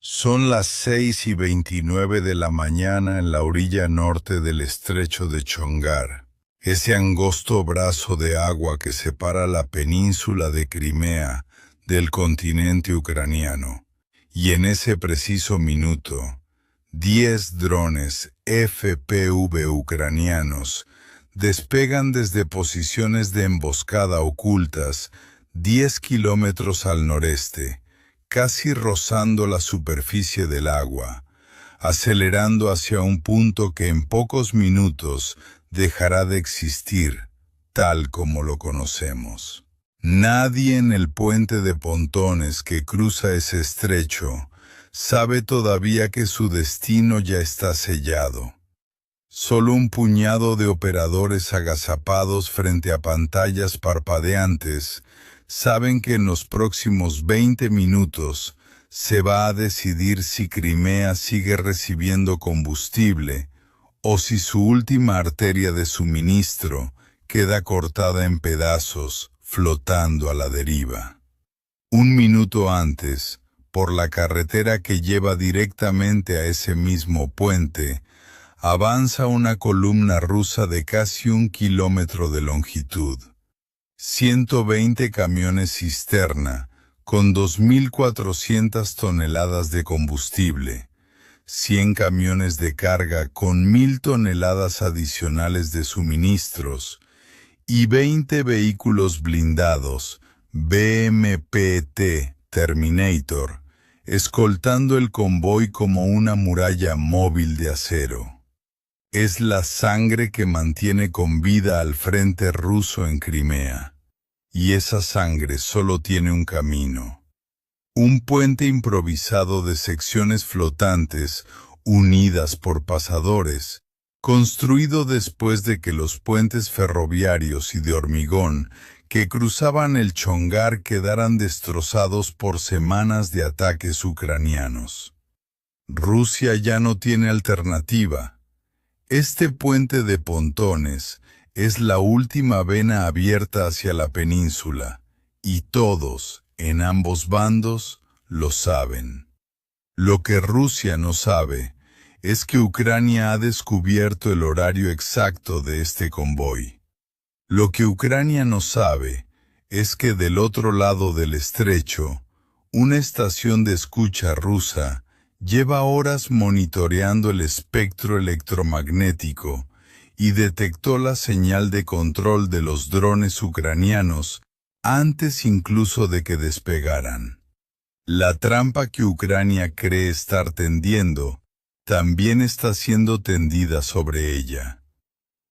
Son las 6:29 de la mañana en la orilla norte del estrecho de Chongar, ese angosto brazo de agua que separa la península de Crimea del continente ucraniano. Y en ese preciso minuto, 10 drones FPV ucranianos despegan desde posiciones de emboscada ocultas 10 kilómetros al noreste, casi rozando la superficie del agua, acelerando hacia un punto que en pocos minutos dejará de existir, tal como lo conocemos. Nadie en el puente de pontones que cruza ese estrecho sabe todavía que su destino ya está sellado. Solo un puñado de operadores agazapados frente a pantallas parpadeantes saben que en los próximos 20 minutos se va a decidir si Crimea sigue recibiendo combustible o si su última arteria de suministro queda cortada en pedazos, flotando a la deriva. Un minuto antes, por la carretera que lleva directamente a ese mismo puente, avanza una columna rusa de casi 1 kilómetro de longitud. 120 camiones cisterna con 2.400 toneladas de combustible, 100 camiones de carga con 1.000 toneladas adicionales de suministros y 20 vehículos blindados BMPT Terminator, escoltando el convoy como una muralla móvil de acero. Es la sangre que mantiene con vida al frente ruso en Crimea. Y esa sangre solo tiene un camino. Un puente improvisado de secciones flotantes, unidas por pasadores, construido después de que los puentes ferroviarios y de hormigón que cruzaban el Chongar quedaran destrozados por semanas de ataques ucranianos. Rusia ya no tiene alternativa. Este puente de pontones es la última vena abierta hacia la península, y todos, en ambos bandos, lo saben. Lo que Rusia no sabe es que Ucrania ha descubierto el horario exacto de este convoy. Lo que Ucrania no sabe es que del otro lado del estrecho, una estación de escucha rusa lleva horas monitoreando el espectro electromagnético y detectó la señal de control de los drones ucranianos antes incluso de que despegaran. La trampa que Ucrania cree estar tendiendo también está siendo tendida sobre ella.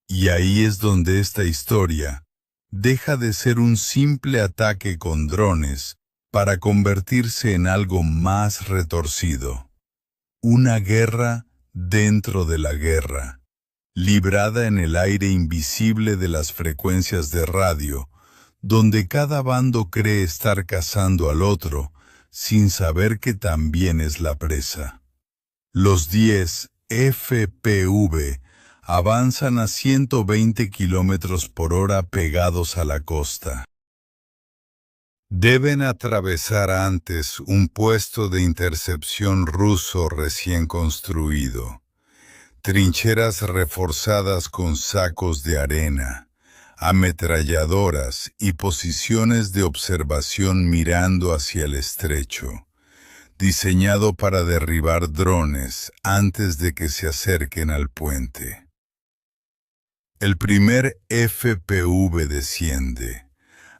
Y ahí es donde esta historia deja de ser un simple ataque con drones para convertirse en algo más retorcido. Una guerra dentro de la guerra, librada en el aire invisible de las frecuencias de radio, donde cada bando cree estar cazando al otro, sin saber que también es la presa. Los 10 FPV avanzan a 120 kilómetros por hora pegados a la costa. Deben atravesar antes un puesto de intercepción ruso recién construido. Trincheras reforzadas con sacos de arena, ametralladoras y posiciones de observación mirando hacia el estrecho, diseñado para derribar drones antes de que se acerquen al puente. El primer FPV desciende,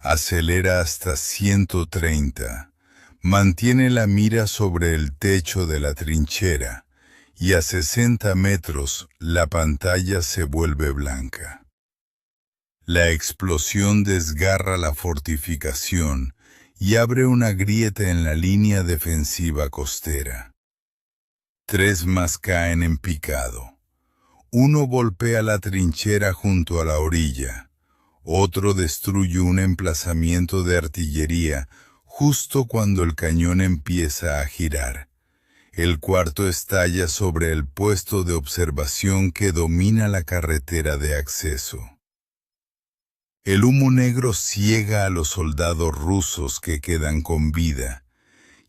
acelera hasta 130, mantiene la mira sobre el techo de la trinchera, y a 60 metros la pantalla se vuelve blanca. La explosión desgarra la fortificación y abre una grieta en la línea defensiva costera. 3 más caen en picado. Uno golpea la trinchera junto a la orilla. Otro destruye un emplazamiento de artillería justo cuando el cañón empieza a girar. El cuarto estalla sobre el puesto de observación que domina la carretera de acceso. El humo negro ciega a los soldados rusos que quedan con vida,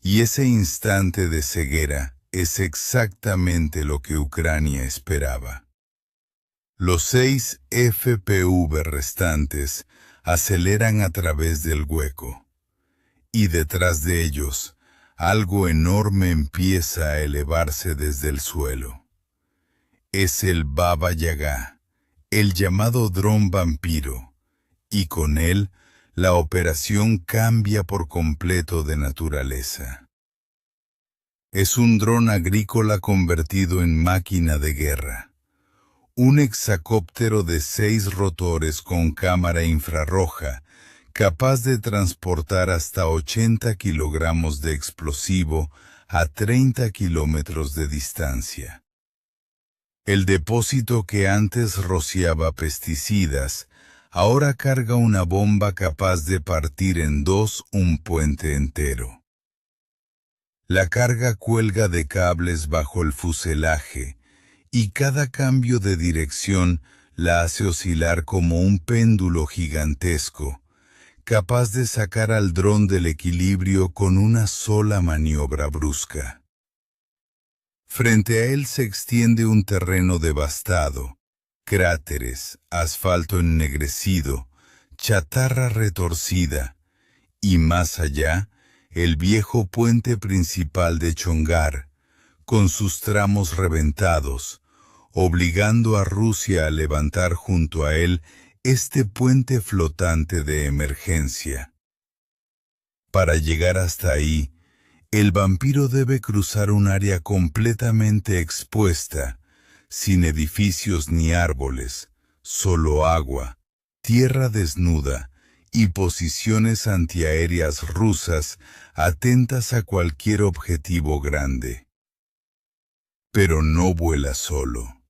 Y ese instante de ceguera es exactamente lo que Ucrania esperaba. Los 6 FPV restantes aceleran a través del hueco, y detrás de ellos, algo enorme empieza a elevarse desde el suelo. Es el Baba Yaga, el llamado dron vampiro, y con él la operación cambia por completo de naturaleza. Es un dron agrícola convertido en máquina de guerra. Un hexacóptero de 6 rotores con cámara infrarroja, capaz de transportar hasta 80 kilogramos de explosivo a 30 kilómetros de distancia. El depósito que antes rociaba pesticidas, ahora carga una bomba capaz de partir en dos un puente entero. La carga cuelga de cables bajo el fuselaje, y cada cambio de dirección la hace oscilar como un péndulo gigantesco, capaz de sacar al dron del equilibrio con una sola maniobra brusca. Frente a él se extiende un terreno devastado, cráteres, asfalto ennegrecido, chatarra retorcida, y más allá, el viejo puente principal de Chongar, con sus tramos reventados, obligando a Rusia a levantar junto a él este puente flotante de emergencia. Para llegar hasta ahí, el vampiro debe cruzar un área completamente expuesta, sin edificios ni árboles, solo agua, tierra desnuda y posiciones antiaéreas rusas atentas a cualquier objetivo grande. Pero no vuela solo.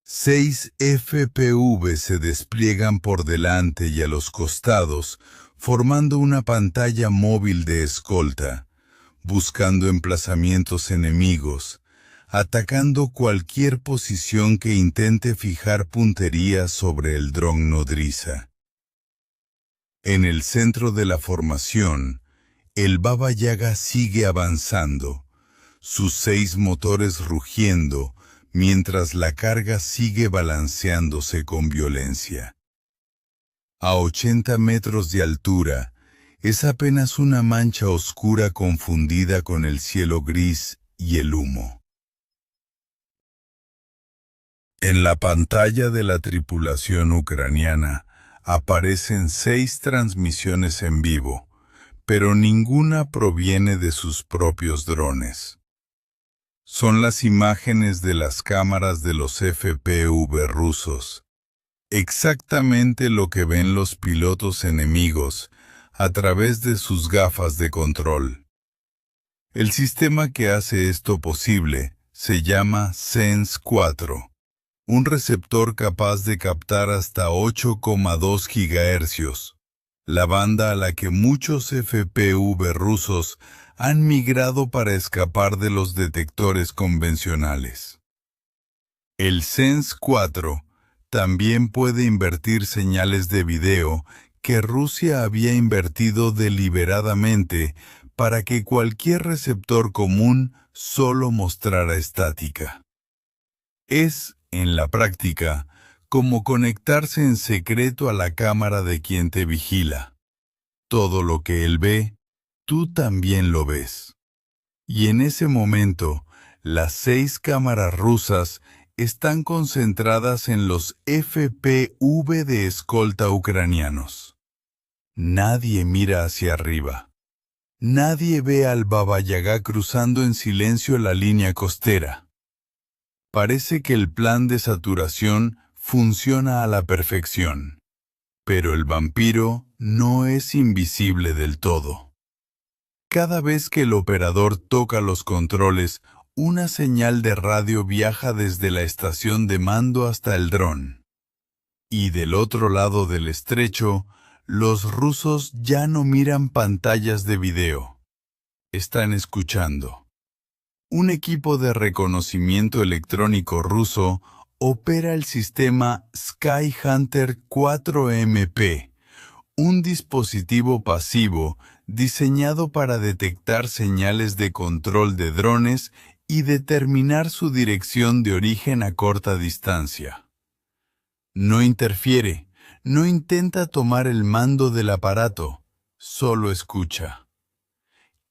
6 FPV se despliegan por delante y a los costados, formando una pantalla móvil de escolta, buscando emplazamientos enemigos, atacando cualquier posición que intente fijar puntería sobre el dron nodriza. En el centro de la formación, el Baba Yaga sigue avanzando, sus 6 motores rugiendo, mientras la carga sigue balanceándose con violencia. A 80 metros de altura, es apenas una mancha oscura confundida con el cielo gris y el humo. En la pantalla de la tripulación ucraniana aparecen 6 transmisiones en vivo, pero ninguna proviene de sus propios drones. Son las imágenes de las cámaras de los FPV rusos, exactamente lo que ven los pilotos enemigos a través de sus gafas de control. El sistema que hace esto posible se llama Sense-4, un receptor capaz de captar hasta 8,2 GHz, la banda a la que muchos FPV rusos han migrado para escapar de los detectores convencionales. El Sense-4 también puede invertir señales de video que Rusia había invertido deliberadamente para que cualquier receptor común solo mostrara estática. Es, en la práctica, como conectarse en secreto a la cámara de quien te vigila. Todo lo que él ve, tú también lo ves. Y en ese momento, las 6 cámaras rusas están concentradas en los FPV de escolta ucranianos. Nadie mira hacia arriba. Nadie ve al Baba Yaga cruzando en silencio la línea costera. Parece que el plan de saturación funciona a la perfección. Pero el vampiro no es invisible del todo. Cada vez que el operador toca los controles, una señal de radio viaja desde la estación de mando hasta el dron. Y del otro lado del estrecho, los rusos ya no miran pantallas de video. Están escuchando. Un equipo de reconocimiento electrónico ruso opera el sistema Skyhunter 4MP, un dispositivo pasivo diseñado para detectar señales de control de drones y determinar su dirección de origen a corta distancia. No interfiere, no intenta tomar el mando del aparato, solo escucha.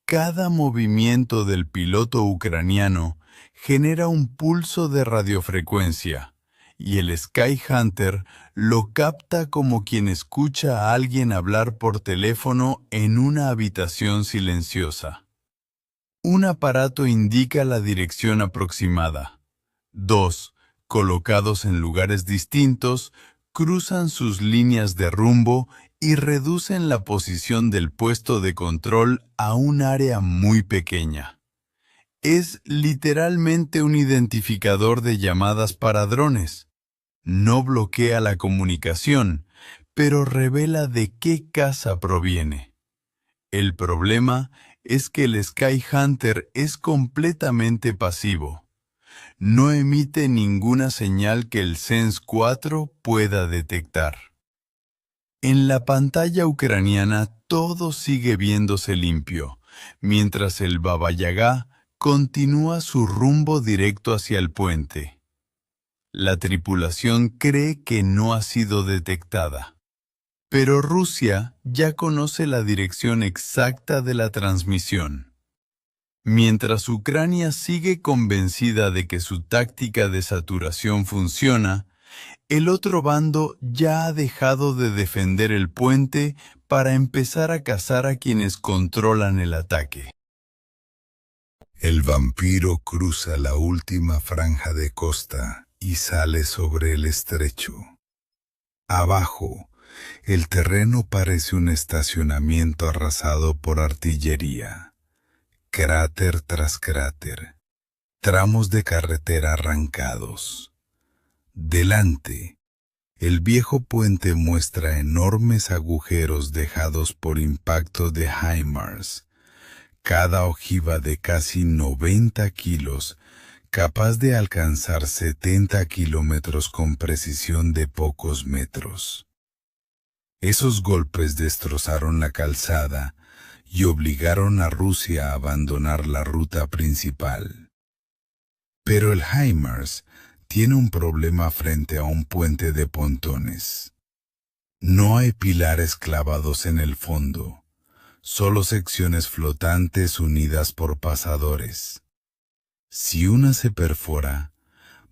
Cada movimiento del piloto ucraniano genera un pulso de radiofrecuencia, y el Skyhunter lo capta como quien escucha a alguien hablar por teléfono en una habitación silenciosa. Un aparato indica la dirección aproximada. Dos, colocados en lugares distintos, cruzan sus líneas de rumbo y reducen la posición del puesto de control a un área muy pequeña. Es literalmente un identificador de llamadas para drones. No bloquea la comunicación, pero revela de qué casa proviene. El problema es que el Skyhunter es completamente pasivo. No emite ninguna señal que el Sense 4 pueda detectar. En la pantalla ucraniana todo sigue viéndose limpio, mientras el Baba Yaga continúa su rumbo directo hacia el puente. La tripulación cree que no ha sido detectada, pero Rusia ya conoce la dirección exacta de la transmisión. Mientras Ucrania sigue convencida de que su táctica de saturación funciona, el otro bando ya ha dejado de defender el puente para empezar a cazar a quienes controlan el ataque. El vampiro cruza la última franja de costa y sale sobre el estrecho. Abajo, el terreno parece un estacionamiento arrasado por artillería. Cráter tras cráter, tramos de carretera arrancados. Delante, el viejo puente muestra enormes agujeros dejados por impacto de HIMARS, cada ojiva de casi 90 kilos, capaz de alcanzar 70 kilómetros con precisión de pocos metros. Esos golpes destrozaron la calzada y obligaron a Rusia a abandonar la ruta principal. Pero el HIMARS tiene un problema frente a un puente de pontones. No hay pilares clavados en el fondo, solo secciones flotantes unidas por pasadores. Si una se perfora,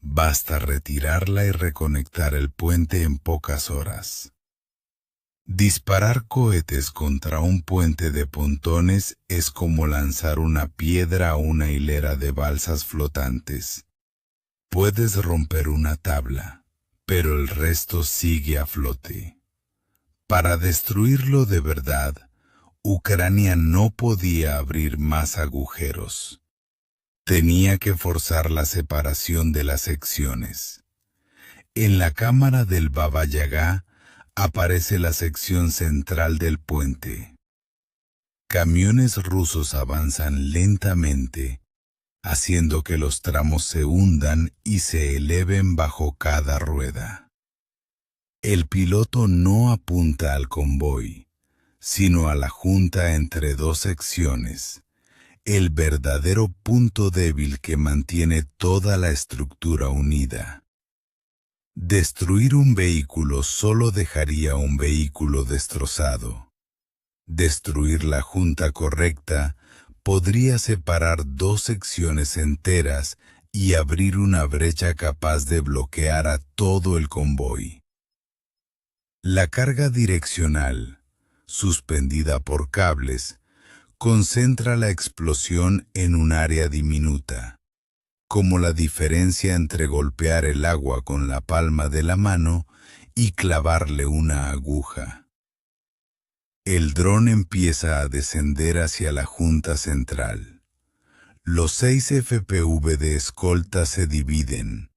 basta retirarla y reconectar el puente en pocas horas. Disparar cohetes contra un puente de pontones es como lanzar una piedra a una hilera de balsas flotantes. Puedes romper una tabla, pero el resto sigue a flote. Para destruirlo de verdad, Ucrania no podía abrir más agujeros. Tenía que forzar la separación de las secciones. En la cámara del Baba Yaga aparece la sección central del puente. Camiones rusos avanzan lentamente, haciendo que los tramos se hundan y se eleven bajo cada rueda. El piloto no apunta al convoy, sino a la junta entre dos secciones, el verdadero punto débil que mantiene toda la estructura unida. Destruir un vehículo solo dejaría un vehículo destrozado. Destruir la junta correcta podría separar dos secciones enteras y abrir una brecha capaz de bloquear a todo el convoy. La carga direccional, suspendida por cables, concentra la explosión en un área diminuta, como la diferencia entre golpear el agua con la palma de la mano y clavarle una aguja. El dron empieza a descender hacia la junta central. Los 6 FPV de escolta se dividen.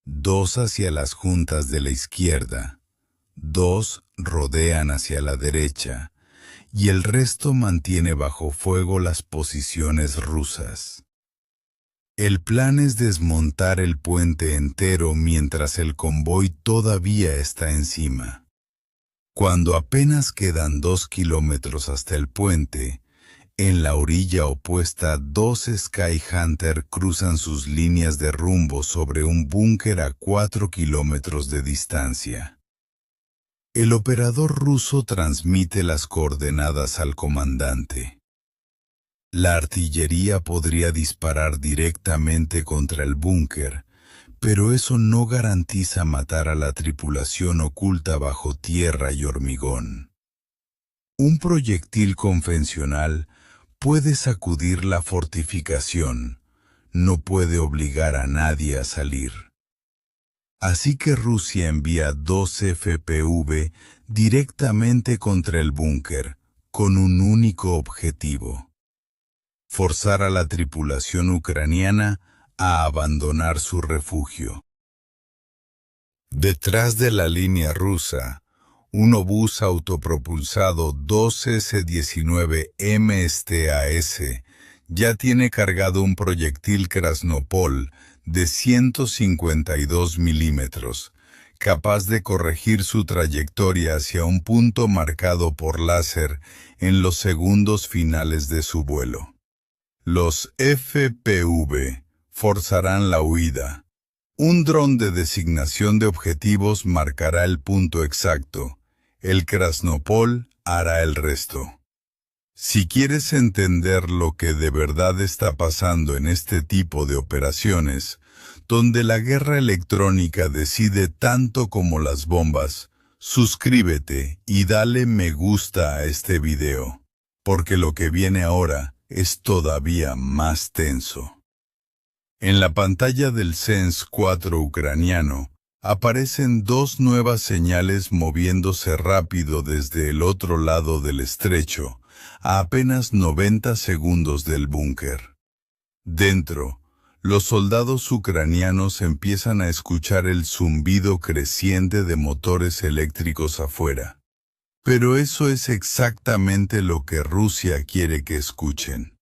2 hacia las juntas de la izquierda, 2 rodean hacia la derecha, y el resto mantiene bajo fuego las posiciones rusas. El plan es desmontar el puente entero mientras el convoy todavía está encima. Cuando apenas quedan 2 kilómetros hasta el puente, en la orilla opuesta 2 Skyhunter cruzan sus líneas de rumbo sobre un búnker a 4 kilómetros de distancia. El operador ruso transmite las coordenadas al comandante. La artillería podría disparar directamente contra el búnker, pero eso no garantiza matar a la tripulación oculta bajo tierra y hormigón. Un proyectil convencional puede sacudir la fortificación, no puede obligar a nadie a salir. Así que Rusia envía 2 FPV directamente contra el búnker, con un único objetivo: forzar a la tripulación ucraniana a abandonar su refugio. Detrás de la línea rusa, un obús autopropulsado 2S-19 MSTAS ya tiene cargado un proyectil Krasnopol de 152 milímetros, capaz de corregir su trayectoria hacia un punto marcado por láser en los segundos finales de su vuelo. Los FPV forzarán la huida. Un dron de designación de objetivos marcará el punto exacto. El Krasnopol hará el resto. Si quieres entender lo que de verdad está pasando en este tipo de operaciones, donde la guerra electrónica decide tanto como las bombas, suscríbete y dale me gusta a este video, porque lo que viene ahora es todavía más tenso. En la pantalla del Sense 4 ucraniano aparecen 2 nuevas señales moviéndose rápido desde el otro lado del estrecho, a apenas 90 segundos del búnker. Dentro, los soldados ucranianos empiezan a escuchar el zumbido creciente de motores eléctricos afuera. Pero eso es exactamente lo que Rusia quiere que escuchen.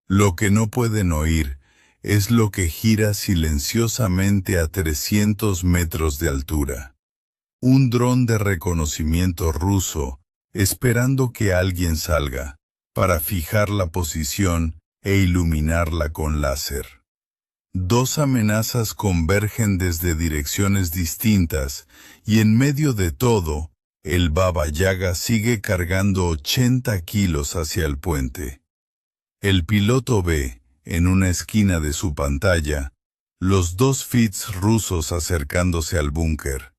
Lo que no pueden oír es lo que gira silenciosamente a 300 metros de altura. Un dron de reconocimiento ruso esperando que alguien salga, para fijar la posición e iluminarla con láser. 2 amenazas convergen desde direcciones distintas y en medio de todo, el Baba Yaga sigue cargando 80 kilos hacia el puente. El piloto ve, en una esquina de su pantalla, los 2 Fits rusos acercándose al búnker.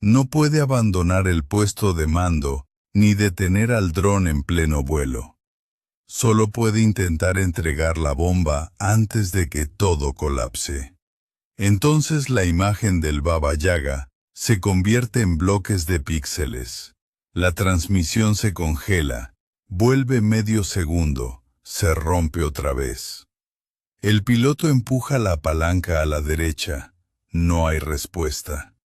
No puede abandonar el puesto de mando, ni detener al dron en pleno vuelo. Solo puede intentar entregar la bomba antes de que todo colapse. Entonces la imagen del Baba Yaga se convierte en bloques de píxeles. La transmisión se congela, vuelve medio segundo, se rompe otra vez. El piloto empuja la palanca a la derecha. No hay respuesta.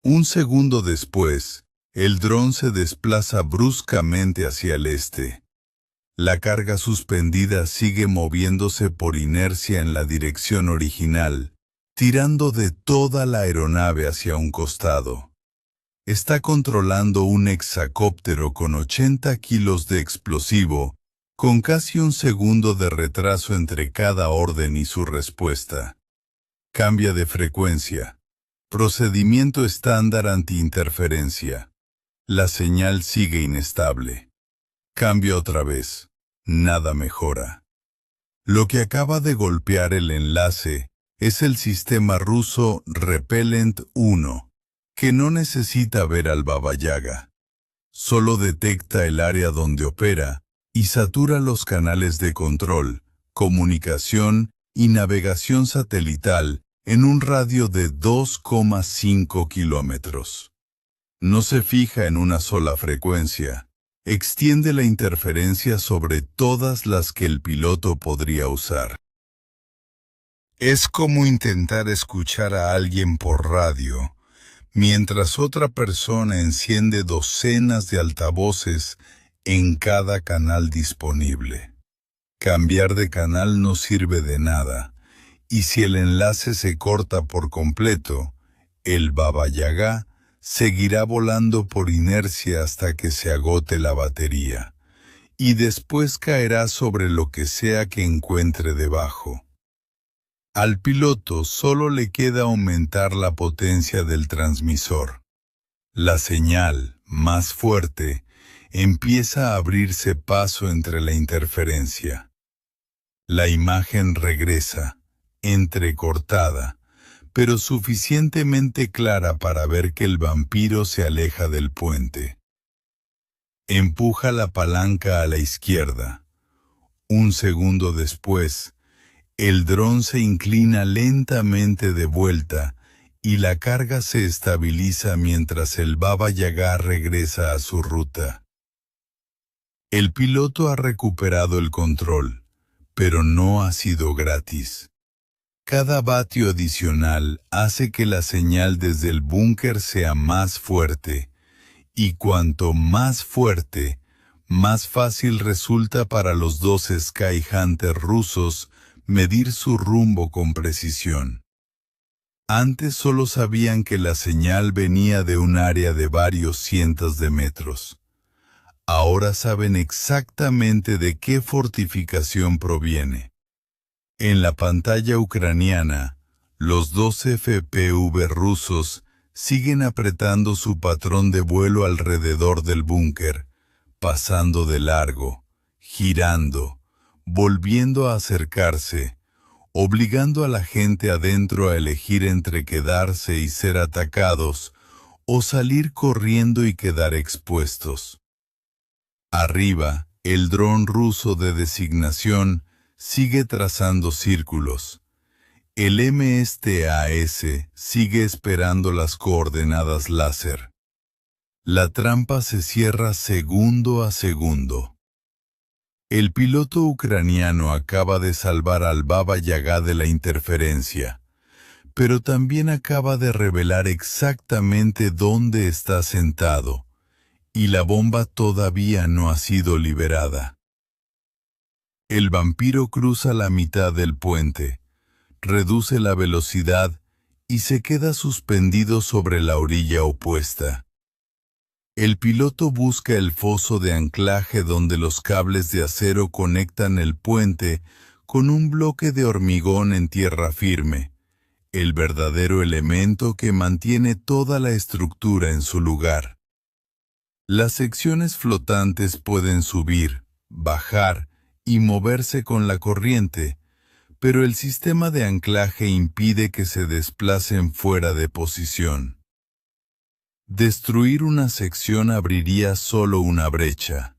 Un segundo después, el dron se desplaza bruscamente hacia el este. La carga suspendida sigue moviéndose por inercia en la dirección original, tirando de toda la aeronave hacia un costado. Está controlando un hexacóptero con 80 kilos de explosivo, con casi un segundo de retraso entre cada orden y su respuesta. Cambia de frecuencia. Procedimiento estándar antiinterferencia. La señal sigue inestable. Cambia otra vez. Nada mejora. Lo que acaba de golpear el enlace es el sistema ruso Repellent 1, que no necesita ver al Baba Yaga. Solo detecta el área donde opera y satura los canales de control, comunicación y navegación satelital en un radio de 2,5 kilómetros. No se fija en una sola frecuencia, extiende la interferencia sobre todas las que el piloto podría usar. Es como intentar escuchar a alguien por radio, mientras otra persona enciende docenas de altavoces en cada canal disponible. Cambiar de canal no sirve de nada, y si el enlace se corta por completo, el Baba Yaga seguirá volando por inercia hasta que se agote la batería, y después caerá sobre lo que sea que encuentre debajo. Al piloto solo le queda aumentar la potencia del transmisor. La señal, más fuerte, empieza a abrirse paso entre la interferencia. La imagen regresa, entrecortada, pero suficientemente clara para ver que el vampiro se aleja del puente. Empuja la palanca a la izquierda. Un segundo después, el dron se inclina lentamente de vuelta y la carga se estabiliza mientras el Baba Yaga regresa a su ruta. El piloto ha recuperado el control, pero no ha sido gratis. Cada vatio adicional hace que la señal desde el búnker sea más fuerte, y cuanto más fuerte, más fácil resulta para los dos Skyhunter rusos medir su rumbo con precisión. Antes solo sabían que la señal venía de un área de varios cientos de metros. Ahora saben exactamente de qué fortificación proviene. En la pantalla ucraniana, los dos FPV rusos siguen apretando su patrón de vuelo alrededor del búnker, pasando de largo, girando, volviendo a acercarse, obligando a la gente adentro a elegir entre quedarse y ser atacados, o salir corriendo y quedar expuestos. Arriba, el dron ruso de designación sigue trazando círculos. El MSTAS sigue esperando las coordenadas láser. La trampa se cierra segundo a segundo. El piloto ucraniano acaba de salvar al Baba Yaga de la interferencia, pero también acaba de revelar exactamente dónde está sentado, y la bomba todavía no ha sido liberada. El vampiro cruza la mitad del puente, reduce la velocidad y se queda suspendido sobre la orilla opuesta. El piloto busca el foso de anclaje donde los cables de acero conectan el puente con un bloque de hormigón en tierra firme, el verdadero elemento que mantiene toda la estructura en su lugar. Las secciones flotantes pueden subir, bajar y moverse con la corriente, pero el sistema de anclaje impide que se desplacen fuera de posición. Destruir una sección abriría solo una brecha.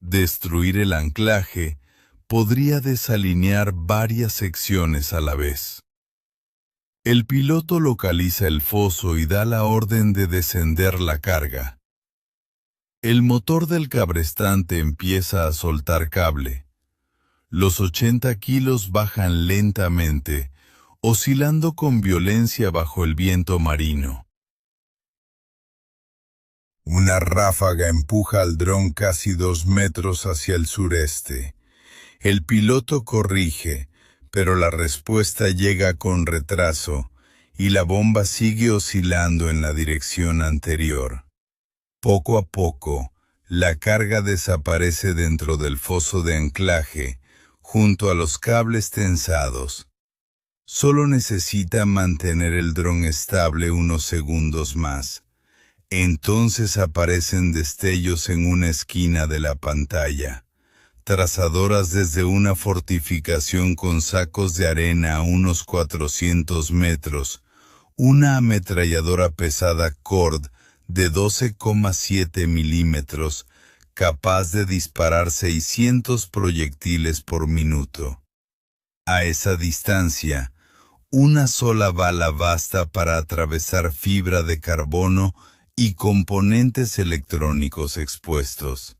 Destruir el anclaje podría desalinear varias secciones a la vez. El piloto localiza el foso y da la orden de descender la carga. El motor del cabrestante empieza a soltar cable. Los 80 kilos bajan lentamente, oscilando con violencia bajo el viento marino. Una ráfaga empuja al dron casi 2 metros hacia el sureste. El piloto corrige, pero la respuesta llega con retraso, y la bomba sigue oscilando en la dirección anterior. Poco a poco, la carga desaparece dentro del foso de anclaje, junto a los cables tensados. Solo necesita mantener el dron estable unos segundos más. Entonces aparecen destellos en una esquina de la pantalla, trazadoras desde una fortificación con sacos de arena a unos 400 metros, una ametralladora pesada Cord de 12,7 milímetros, capaz de disparar 600 proyectiles por minuto. A esa distancia, una sola bala basta para atravesar fibra de carbono y componentes electrónicos expuestos.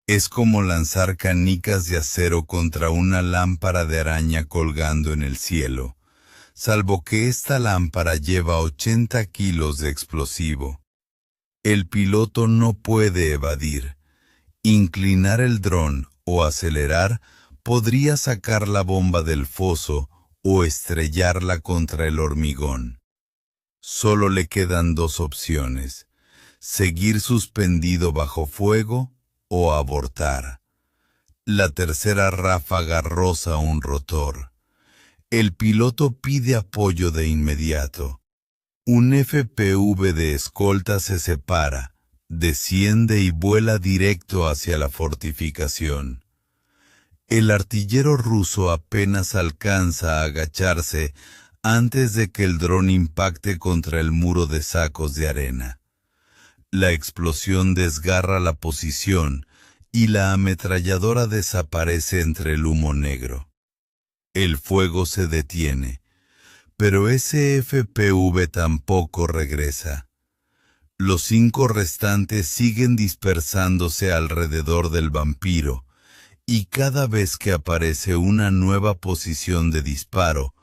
Es como lanzar canicas de acero contra una lámpara de araña colgando en el cielo, salvo que esta lámpara lleva 80 kilos de explosivo. El piloto no puede evadir. Inclinar el dron o acelerar podría sacar la bomba del foso o estrellarla contra el hormigón. Solo le quedan dos opciones: seguir suspendido bajo fuego o abortar. La tercera ráfaga roza un rotor. El piloto pide apoyo de inmediato. Un FPV de escolta se separa, desciende y vuela directo hacia la fortificación. El artillero ruso apenas alcanza a agacharse antes de que el dron impacte contra el muro de sacos de arena. La explosión desgarra la posición y la ametralladora desaparece entre el humo negro. El fuego se detiene, pero ese FPV tampoco regresa. Los 5 restantes siguen dispersándose alrededor del vampiro, y cada vez que aparece una nueva posición de disparo,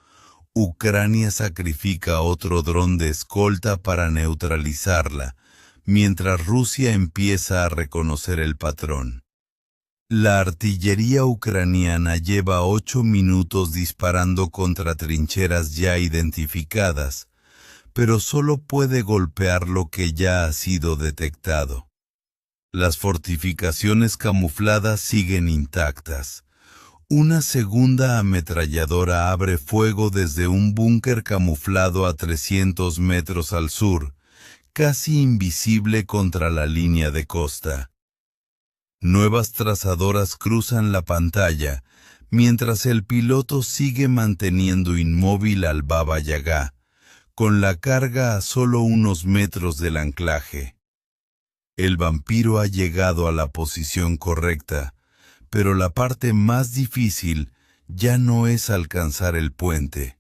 Ucrania sacrifica otro dron de escolta para neutralizarla, mientras Rusia empieza a reconocer el patrón. La artillería ucraniana lleva 8 minutos disparando contra trincheras ya identificadas, pero solo puede golpear lo que ya ha sido detectado. Las fortificaciones camufladas siguen intactas. Una segunda ametralladora abre fuego desde un búnker camuflado a 300 metros al sur, casi invisible contra la línea de costa. Nuevas trazadoras cruzan la pantalla, mientras el piloto sigue manteniendo inmóvil al Baba Yagá, con la carga a solo unos metros del anclaje. El vampiro ha llegado a la posición correcta, pero la parte más difícil ya no es alcanzar el puente.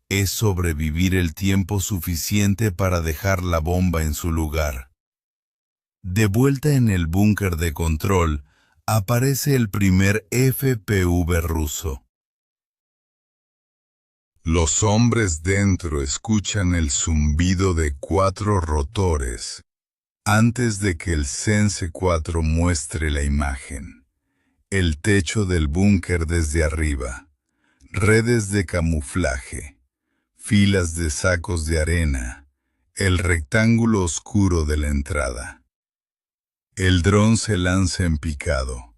Es sobrevivir el tiempo suficiente para dejar la bomba en su lugar. De vuelta en el búnker de control, aparece el primer FPV ruso. Los hombres dentro escuchan el zumbido de 4 rotores antes de que el Sense-4 muestre la imagen. El techo del búnker desde arriba, redes de camuflaje, filas de sacos de arena, el rectángulo oscuro de la entrada. El dron se lanza en picado.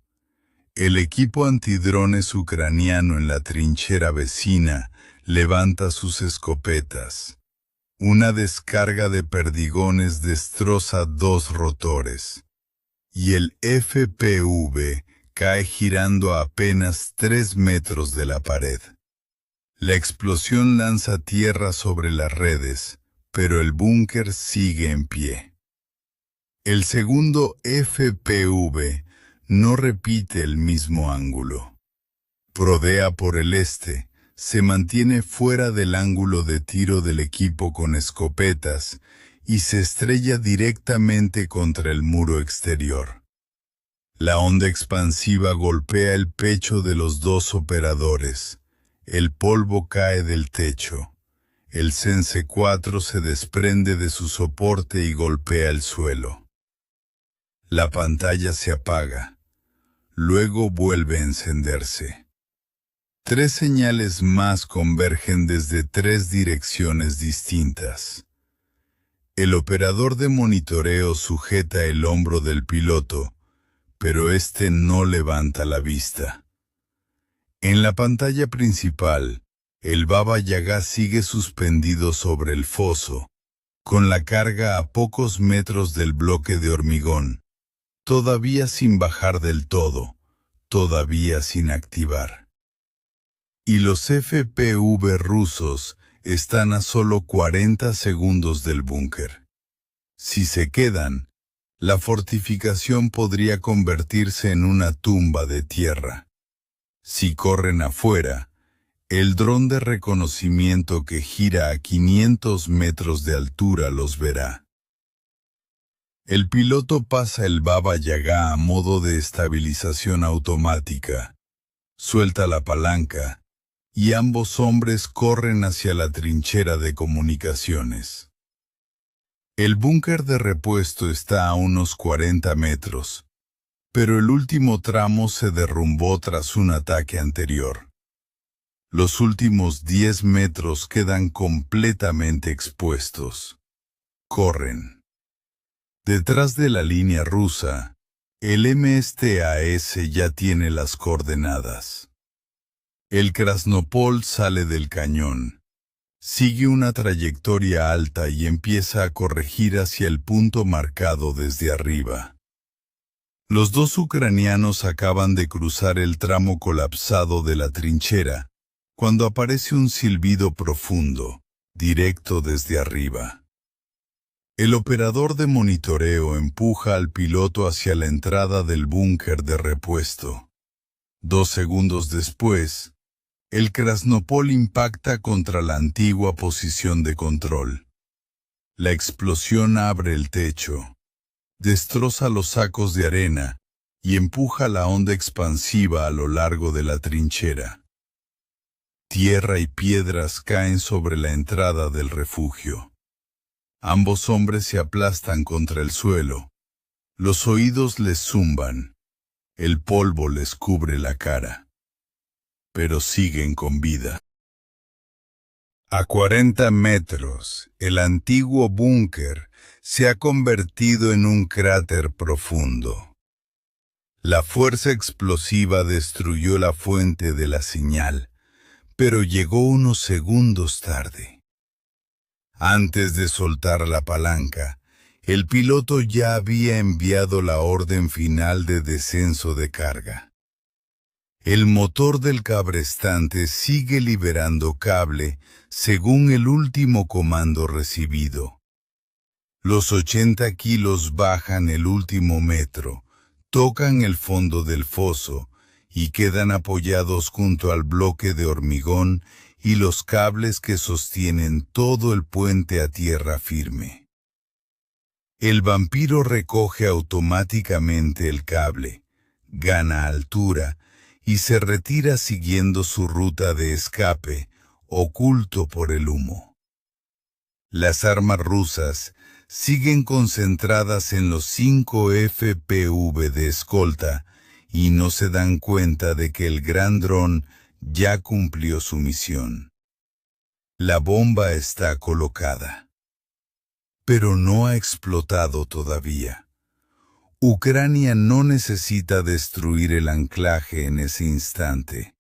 El equipo antidrones ucraniano en la trinchera vecina levanta sus escopetas. Una descarga de perdigones destroza 2 rotores. Y el FPV cae girando a apenas 3 metros de la pared. La explosión lanza tierra sobre las redes, pero el búnker sigue en pie. El segundo FPV no repite el mismo ángulo. Prodea por el este, se mantiene fuera del ángulo de tiro del equipo con escopetas y se estrella directamente contra el muro exterior. La onda expansiva golpea el pecho de los 2 operadores. El polvo cae del techo. El Sense-4 se desprende de su soporte y golpea el suelo. La pantalla se apaga. Luego vuelve a encenderse. 3 señales más convergen desde 3 direcciones distintas. El operador de monitoreo sujeta el hombro del piloto, pero este no levanta la vista. En la pantalla principal, el Baba Yagá sigue suspendido sobre el foso, con la carga a pocos metros del bloque de hormigón, todavía sin bajar del todo, todavía sin activar. Y los FPV rusos están a solo 40 segundos del búnker. Si se quedan, la fortificación podría convertirse en una tumba de tierra. Si corren afuera, el dron de reconocimiento que gira a 500 metros de altura los verá. El piloto pasa el Baba Yagá a modo de estabilización automática, suelta la palanca, y ambos hombres corren hacia la trinchera de comunicaciones. El búnker de repuesto está a unos 40 metros, pero el último tramo se derrumbó tras un ataque anterior. Los últimos 10 metros quedan completamente expuestos. Corren. Detrás de la línea rusa, el MSTAS ya tiene las coordenadas. El Krasnopol sale del cañón, sigue una trayectoria alta y empieza a corregir hacia el punto marcado desde arriba. Los dos ucranianos acaban de cruzar el tramo colapsado de la trinchera, cuando aparece un silbido profundo, directo desde arriba. El operador de monitoreo empuja al piloto hacia la entrada del búnker de repuesto. 2 segundos después, el Krasnopol impacta contra la antigua posición de control. La explosión abre el techo, destroza los sacos de arena y empuja la onda expansiva a lo largo de la trinchera. Tierra y piedras caen sobre la entrada del refugio. Ambos hombres se aplastan contra el suelo. Los oídos les zumban. El polvo les cubre la cara. Pero siguen con vida. A 40 metros, el antiguo búnker se ha convertido en un cráter profundo. La fuerza explosiva destruyó la fuente de la señal, pero llegó unos segundos tarde. Antes de soltar la palanca, el piloto ya había enviado la orden final de descenso de carga. El motor del cabrestante sigue liberando cable según el último comando recibido. Los 80 kilos bajan el último metro, tocan el fondo del foso y quedan apoyados junto al bloque de hormigón y los cables que sostienen todo el puente a tierra firme. El vampiro recoge automáticamente el cable, gana altura y se retira siguiendo su ruta de escape, oculto por el humo. Las armas rusas siguen concentradas en los 5 FPV de escolta y no se dan cuenta de que el gran dron ya cumplió su misión. La bomba está colocada, pero no ha explotado todavía. Ucrania no necesita destruir el anclaje en ese instante.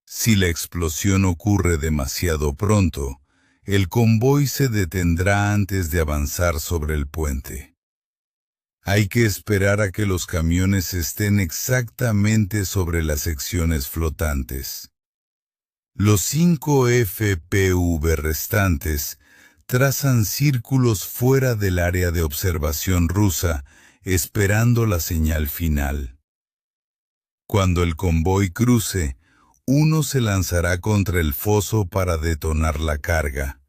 Si la explosión ocurre demasiado pronto, el convoy se detendrá antes de avanzar sobre el puente. Hay que esperar a que los camiones estén exactamente sobre las secciones flotantes. Los 5 FPV restantes trazan círculos fuera del área de observación rusa, esperando la señal final. Cuando el convoy cruce, uno se lanzará contra el foso para detonar la carga.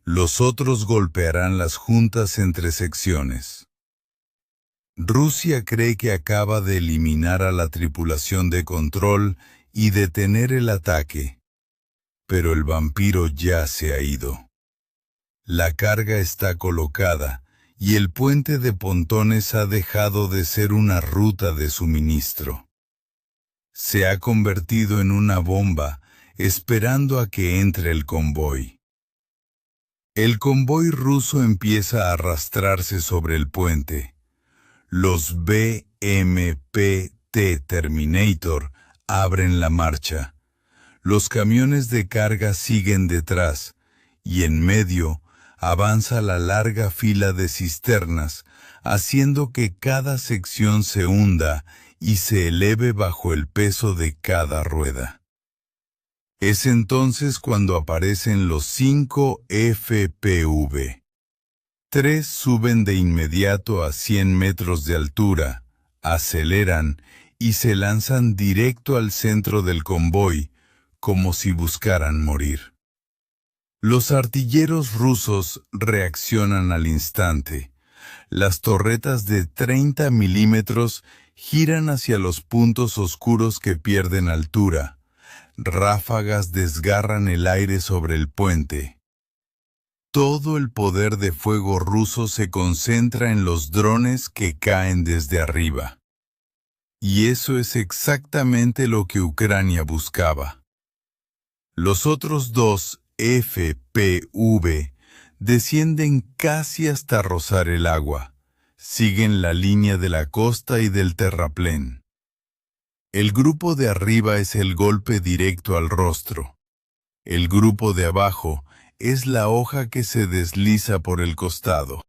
Los otros golpearán las juntas entre secciones. Rusia cree que acaba de eliminar a la tripulación de control y detener el ataque, pero el vampiro ya se ha ido. La carga está colocada y el puente de pontones ha dejado de ser una ruta de suministro. Se ha convertido en una bomba, esperando a que entre el convoy. El convoy ruso empieza a arrastrarse sobre el puente. Los BMP-T Terminator abren la marcha. Los camiones de carga siguen detrás, y en medio avanza la larga fila de cisternas, haciendo que cada sección se hunda y se eleve bajo el peso de cada rueda. Es entonces cuando aparecen los 5 FPV. 3 suben de inmediato a 100 metros de altura, aceleran y se lanzan directo al centro del convoy, como si buscaran morir. Los artilleros rusos reaccionan al instante. Las torretas de 30 milímetros giran hacia los puntos oscuros que pierden altura. Ráfagas desgarran el aire sobre el puente. Todo el poder de fuego ruso se concentra en los drones que caen desde arriba. Y eso es exactamente lo que Ucrania buscaba. Los otros dos FPV descienden casi hasta rozar el agua. Siguen la línea de la costa y del terraplén. El grupo de arriba es el golpe directo al rostro. El grupo de abajo es la hoja que se desliza por el costado.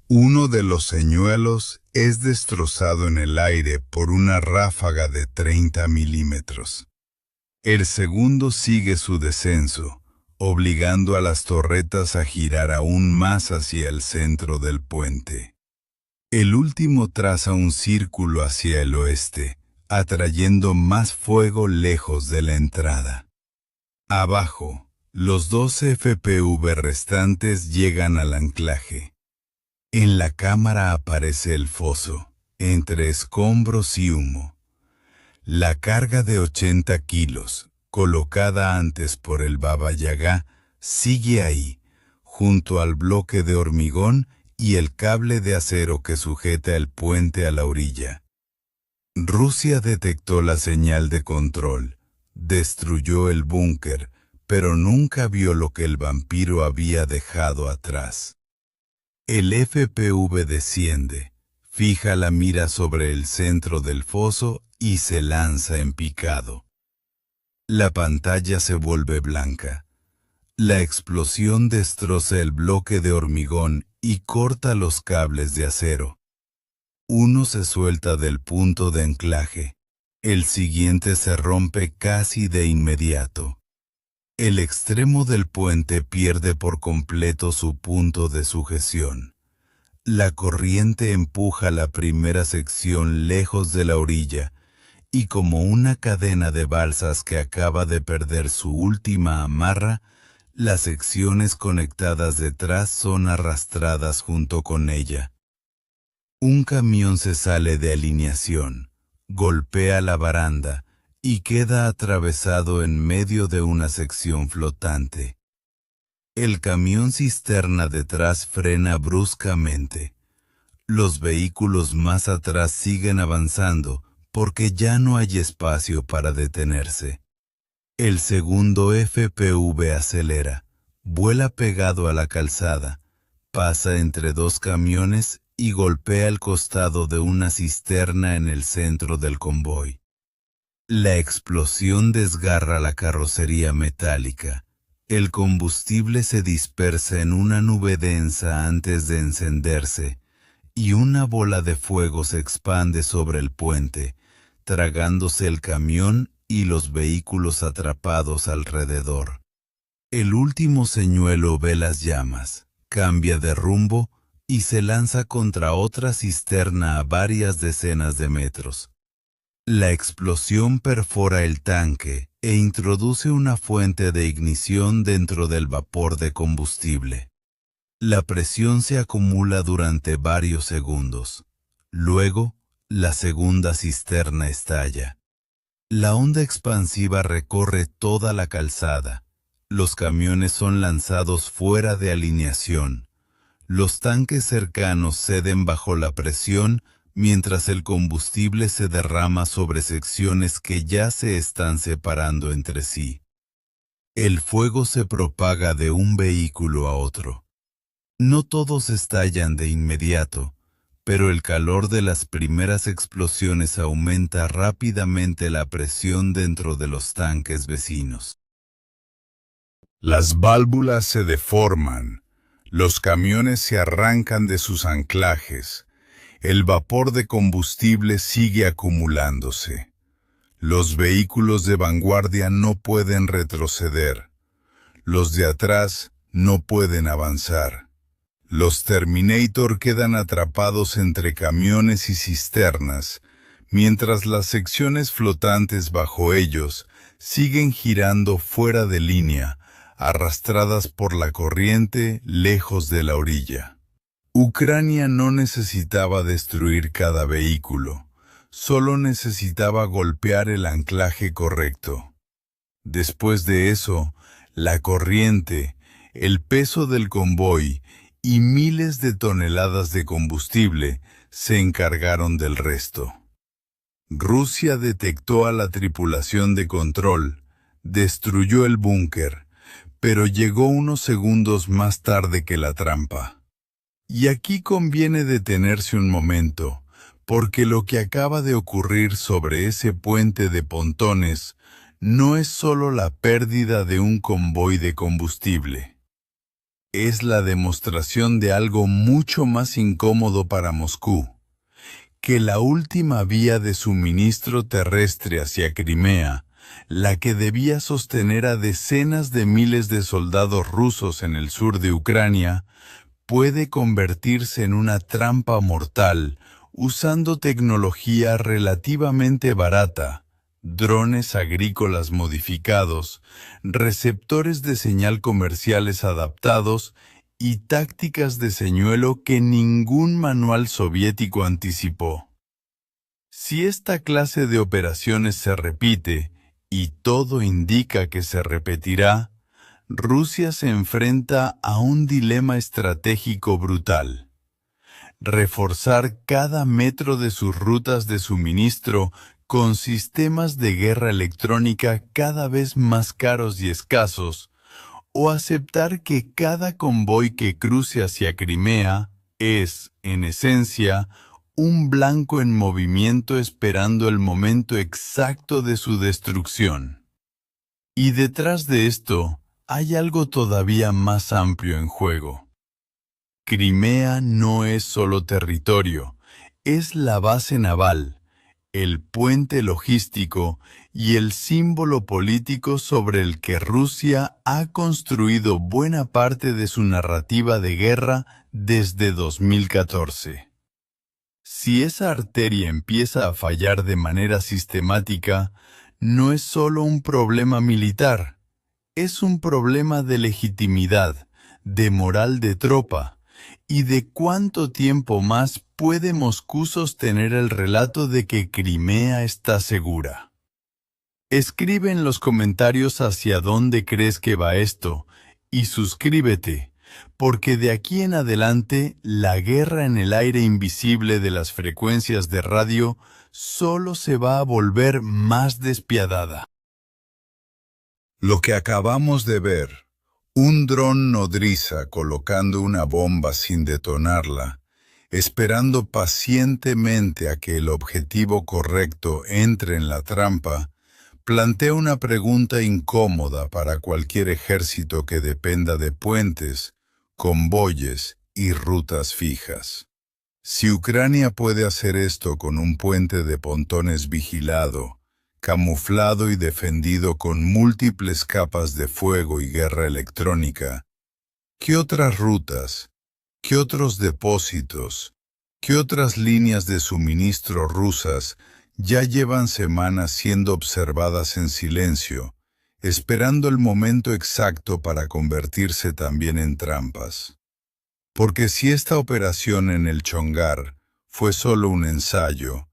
Uno de los señuelos es destrozado en el aire por una ráfaga de 30 milímetros. El segundo sigue su descenso, obligando a las torretas a girar aún más hacia el centro del puente. El último traza un círculo hacia el oeste, atrayendo más fuego lejos de la entrada. Abajo, los dos FPV restantes llegan al anclaje. En la cámara aparece el foso, entre escombros y humo. La carga de 80 kilos, colocada antes por el Baba Yaga, sigue ahí, junto al bloque de hormigón y el cable de acero que sujeta el puente a la orilla. Rusia detectó la señal de control, destruyó el búnker, pero nunca vio lo que el vampiro había dejado atrás. El FPV desciende, fija la mira sobre el centro del foso y se lanza en picado. La pantalla se vuelve blanca. La explosión destroza el bloque de hormigón y corta los cables de acero. Uno se suelta del punto de anclaje. El siguiente se rompe casi de inmediato. El extremo del puente pierde por completo su punto de sujeción. La corriente empuja la primera sección lejos de la orilla, y como una cadena de balsas que acaba de perder su última amarra, las secciones conectadas detrás son arrastradas junto con ella. Un camión se sale de alineación, golpea la baranda y queda atravesado en medio de una sección flotante. El camión cisterna detrás frena bruscamente. Los vehículos más atrás siguen avanzando porque ya no hay espacio para detenerse. El segundo FPV acelera, vuela pegado a la calzada, pasa entre dos camiones y golpea el costado de una cisterna en el centro del convoy. La explosión desgarra la carrocería metálica. El combustible se dispersa en una nube densa antes de encenderse, y una bola de fuego se expande sobre el puente, tragándose el camión y los vehículos atrapados alrededor. El último señuelo ve las llamas, cambia de rumbo y se lanza contra otra cisterna a varias decenas de metros. La explosión perfora el tanque e introduce una fuente de ignición dentro del vapor de combustible. La presión se acumula durante varios segundos. Luego, la segunda cisterna estalla. La onda expansiva recorre toda la calzada. Los camiones son lanzados fuera de alineación. Los tanques cercanos ceden bajo la presión mientras el combustible se derrama sobre secciones que ya se están separando entre sí. El fuego se propaga de un vehículo a otro. No todos estallan de inmediato, pero el calor de las primeras explosiones aumenta rápidamente la presión dentro de los tanques vecinos. Las válvulas se deforman, los camiones se arrancan de sus anclajes, el vapor de combustible sigue acumulándose. Los vehículos de vanguardia no pueden retroceder, los de atrás no pueden avanzar. Los Terminator quedan atrapados entre camiones y cisternas, mientras las secciones flotantes bajo ellos siguen girando fuera de línea, arrastradas por la corriente lejos de la orilla. Ucrania no necesitaba destruir cada vehículo, solo necesitaba golpear el anclaje correcto. Después de eso, la corriente, el peso del convoy y miles de toneladas de combustible se encargaron del resto. Rusia detectó a la tripulación de control, destruyó el búnker, pero llegó unos segundos más tarde que la trampa. Y aquí conviene detenerse un momento, porque lo que acaba de ocurrir sobre ese puente de pontones no es solo la pérdida de un convoy de combustible. Es la demostración de algo mucho más incómodo para Moscú, que la última vía de suministro terrestre hacia Crimea, la que debía sostener a decenas de miles de soldados rusos en el sur de Ucrania, puede convertirse en una trampa mortal usando tecnología relativamente barata, drones agrícolas modificados, receptores de señal comerciales adaptados y tácticas de señuelo que ningún manual soviético anticipó. Si esta clase de operaciones se repite, y todo indica que se repetirá, Rusia se enfrenta a un dilema estratégico brutal: reforzar cada metro de sus rutas de suministro con sistemas de guerra electrónica cada vez más caros y escasos, o aceptar que cada convoy que cruce hacia Crimea es, en esencia, un blanco en movimiento esperando el momento exacto de su destrucción. Y detrás de esto, hay algo todavía más amplio en juego. Crimea no es solo territorio, es la base naval, el puente logístico y el símbolo político sobre el que Rusia ha construido buena parte de su narrativa de guerra desde 2014. Si esa arteria empieza a fallar de manera sistemática, no es solo un problema militar, es un problema de legitimidad, de moral de tropa, y de cuánto tiempo más puede Moscú sostener el relato de que Crimea está segura. Escribe en los comentarios hacia dónde crees que va esto, y suscríbete, porque de aquí en adelante la guerra en el aire invisible de las frecuencias de radio solo se va a volver más despiadada. Lo que acabamos de ver, un dron nodriza colocando una bomba sin detonarla, esperando pacientemente a que el objetivo correcto entre en la trampa, plantea una pregunta incómoda para cualquier ejército que dependa de puentes, convoyes y rutas fijas. Si Ucrania puede hacer esto con un puente de pontones vigilado, camuflado y defendido con múltiples capas de fuego y guerra electrónica, ¿qué otras rutas, qué otros depósitos, qué otras líneas de suministro rusas ya llevan semanas siendo observadas en silencio, esperando el momento exacto para convertirse también en trampas? Porque si esta operación en el Chongar fue solo un ensayo,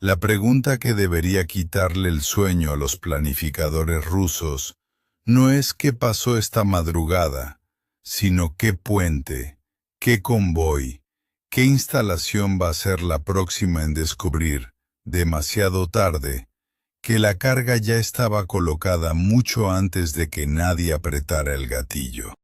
la pregunta que debería quitarle el sueño a los planificadores rusos no es qué pasó esta madrugada, sino qué puente, qué convoy, qué instalación va a ser la próxima en descubrir, demasiado tarde, que la carga ya estaba colocada mucho antes de que nadie apretara el gatillo.